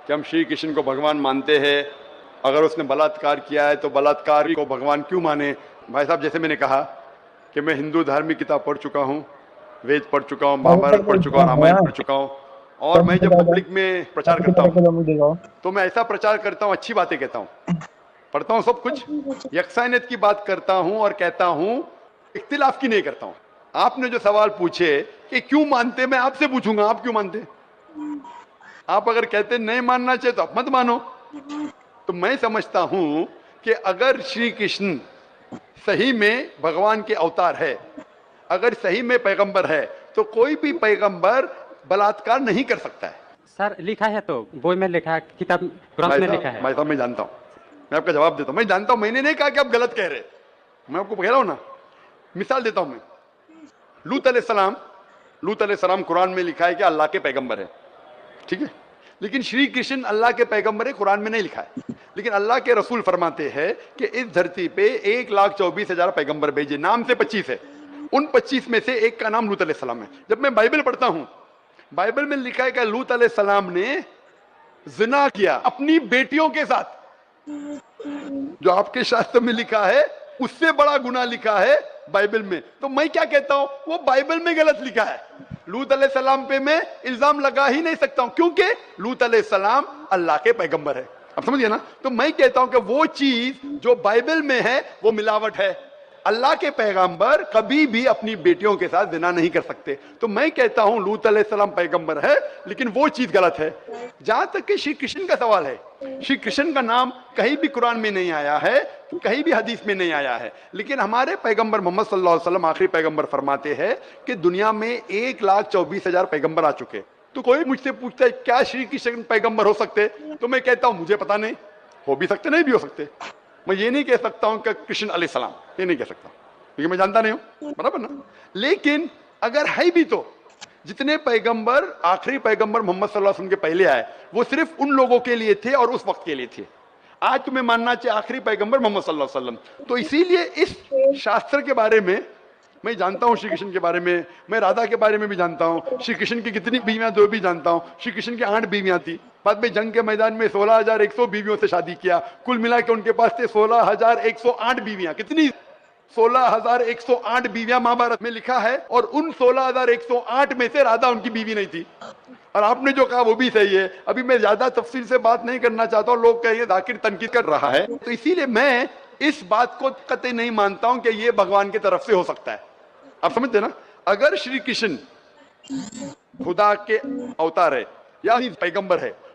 कि हम श्री कृष्ण को भगवान मानते हैं, अगर उसने बलात्कार किया है तो बलात्कार को भगवान क्यों माने। भाई साहब, जैसे मैंने कहा कि मैं हिंदू धार्मिक किताब पढ़ चुका हूँ, वेद पढ़ चुका हूँ, महाभारत पढ़ चुका हूँ, रामायण पढ़ चुका हूँ, और मैं जब पब्लिक में प्रचार करता हूँ तो मैं ऐसा प्रचार करता हूँ, अच्छी बातें कहता हूँ, पढ़ता हूँ सब कुछ, यकसानियत की बात करता हूँ और कहता हूँ, इख्तिलाफ की नहीं करता हूँ। आपने जो सवाल पूछे कि क्यों मानते, मैं आपसे पूछूंगा आप क्यों मानते। आप अगर कहते नहीं मानना चाहिए तो आप मत मानो। तो मैं समझता हूं कि अगर श्री कृष्ण सही में भगवान के अवतार है, अगर सही में पैगंबर है, तो कोई भी पैगंबर बलात्कार नहीं कर सकता है। सर लिखा है, तो बोई में लिखा है, किताब ग्रंथ में लिखा है। भाई साहब, मैं जानता हूं, मैं आपका जवाब देता हूं, मैं जानता हूं, मैंने नहीं कहा कि आप गलत कह रहे, मैं आपको कह रहा हूं ना। मिसाल देता हूं मैं, लूत अलैहिस्सलाम कुरान में लिखा है कि अल्लाह के पैगंबर है, ठीक है, लेकिन श्री कृष्ण अल्लाह के पैगंबर है, कुरान में नहीं लिखा है। लेकिन अल्लाह के रसूल फरमाते हैं कि इस धरती पे 1,24,000 पैगंबर भेजे, नाम से 25 है, उन 25 में से एक का नाम लूत अलैहिस्सलाम है। जब मैं बाइबल पढ़ता हूं, बाइबल में लिखा है कि लूत अलैहिस्सलाम ने जिना किया अपनी बेटियों के साथ, जो आपके शास्त्र में लिखा है उससे बड़ा गुनाह लिखा है बाइबल में। तो मैं क्या कहता हूं, वो बाइबल में गलत लिखा है, लूत अलैहिस्सलाम पे मैं इल्जाम लगा ही नहीं सकता हूं, क्योंकि लूत अलैहिस्सलाम अल्लाह के पैगंबर है। अब समझिए ना। तो मैं कहता हूं कि वो चीज जो बाइबल में है वो मिलावट है। अल्लाह के पैगंबर कभी भी अपनी बेटियों के साथ जिना नहीं कर सकते। तो मैं कहता हूं लूत अलैहिस्सलाम पैगंबर है, लेकिन वो चीज गलत है। जहां तक कि श्री कृष्ण का सवाल है, श्री कृष्ण का नाम कहीं भी कुरान में नहीं आया है, कहीं भी हदीस में नहीं आया है, लेकिन हमारे पैगंबर मोहम्मद सल्लल्लाहु अलैहि वसल्लम आखिरी पैगंबर फरमाते हैं कि दुनिया में 1,24,000 पैगंबर आ चुके। तो कोई मुझसे पूछता है क्या श्री कृष्ण पैगंबर हो सकते, तो मैं कहता हूं मुझे पता नहीं, हो भी सकते नहीं भी हो सकते। मैं ये नहीं कह सकता हूं कि कृष्ण अलैहिस्सलाम, ये नहीं कह सकता क्योंकि मैं जानता नहीं हूं, बराबर ना। लेकिन अगर है भी तो जितने पैगंबर आखिरी पैगंबर मोहम्मद सल्लल्लाहु अलैहि वसल्लम के पहले आए वो सिर्फ उन लोगों के लिए थे और उस वक्त के लिए थे। आज तुम्हें मानना चाहिए आखिरी पैगंबर मोहम्मद सल्लल्लाहु अलैहि वसल्लम। तो इसीलिए इस शास्त्र के बारे में मैं जानता हूं, श्री कृष्ण के बारे में, मैं राधा के बारे में भी जानता हूं, श्री कृष्ण की कितनी बीवियां दो भी जानता हूं। श्री कृष्ण की 8 बीवियां थी, बाद में जंग के मैदान में 16,100 बीवियों से शादी किया, कुल मिला के उनके पास थे 16,108 बीवियां। कितनी? 16,108 बीवियां महाभारत में लिखा है, और उन 16,108 में से राधा उनकी बीवी नहीं थी। और आपने जो कहा वो भी सही है। अभी मैं ज्यादा तफसील से बात नहीं करना चाहता हूं, लोग कहेंगे जाकिर तनकीद कर रहा है, तो इसीलिए मैं इस बात को कतई नहीं मानता हूं कि ये भगवान की तरफ से हो सकता है। आप समझते ना। अगर श्री कृष्ण खुदा के अवतार है या पैगंबर है